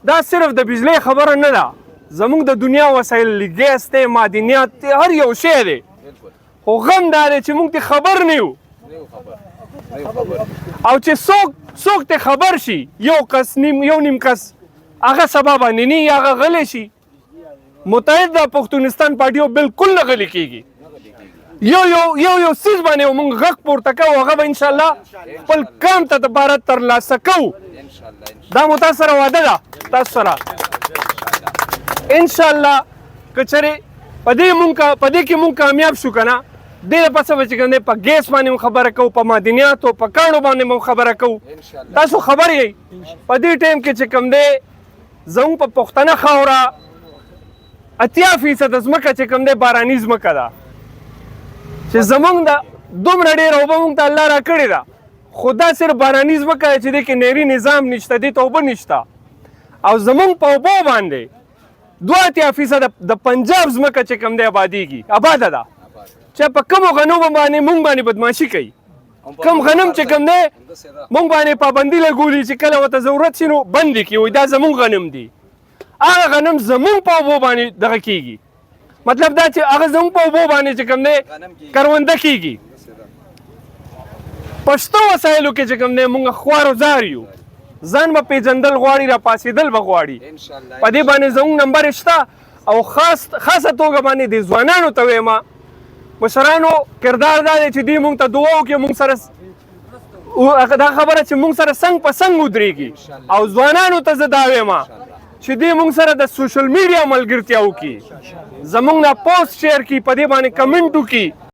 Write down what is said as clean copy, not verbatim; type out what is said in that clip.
دا صرف د بجلی خبره نه ده، زموږ د دنیا وسایل ګیس دی، معدنیات دی، هر یو شی دی، خو غم دا دی چې موږ ته خبر نه یو. او چې څوک ته خبر شي، یو کس یو نیم کس هغه سبا باندې نه هغه غلی شي. متحده پښتونستان پارټي بالکل نه غلی کېږي. یو څیز باندې موږ غږ پورته کوو، هغه به انشاءالله خپل کام ته دپاره ترلاسه کوو. دا مو تاسو سره وعده ده، تاسو سره انشاءالله که چېرې په دې کې مونږ کامیاب شو که نه، دې پسه به چې کوم دی په ګیس باندې مو خبره کوو، په معدنیاتو په کاڼو باندې مو خبره کوو. تاسو خبر یئ په دې ټایم کې چې کوم دی زموږ په پښتنه خاوره 80% ځمکه چې کوم دی باراني ځمکه ده، چې زموږ د دومره ډېره اوبه مونږ ته الله راکړې ده، خو دا صرف باراني ځمکه ده چې دې کې نهري نظام نشته، دې ته اوبه نشته. او زموږ په اوبو باندې 82% د پنجاب ځمکه چې کوم دی آبادیږي، آباده ده، چې په کومو غنمو باندې مونږ باندې بدماشي کوي. کم غنم چې کوم دی مونږ باندې پابندي لګولي چې کله ورته ضرورت شي نو بند یې کړي، وایي دا زموږ غنم دي. هغه غنم زموږ په اوبو باندې دغه کېږي، مطلب دا چې هغه زموږ په اوبو باندې چې کوم دی کرونده کېږي. پښتو وسایلو کې چې کوم دی مونږ خوار و زار یو، ځان به پیژندل غواړي، را پاسېدل به غواړي. په دې باندې زموږ نمبر شته. او خاصه توګه باندې د ځوانانو ته وایم، مشرانو کردار دا دی چې دوی مونږ ته دعا وکړي، مونږ سره دا خبره چې مونږ سره څنګ په څنګ ودرېږي. او ځوانانو ته زه دا وایم چې دوی مونږ سره د سوشل میډیا ملګرتیا وکړي، زموږ نه پوسټ شیر کړي، په دې باندې کمنټ وکړي.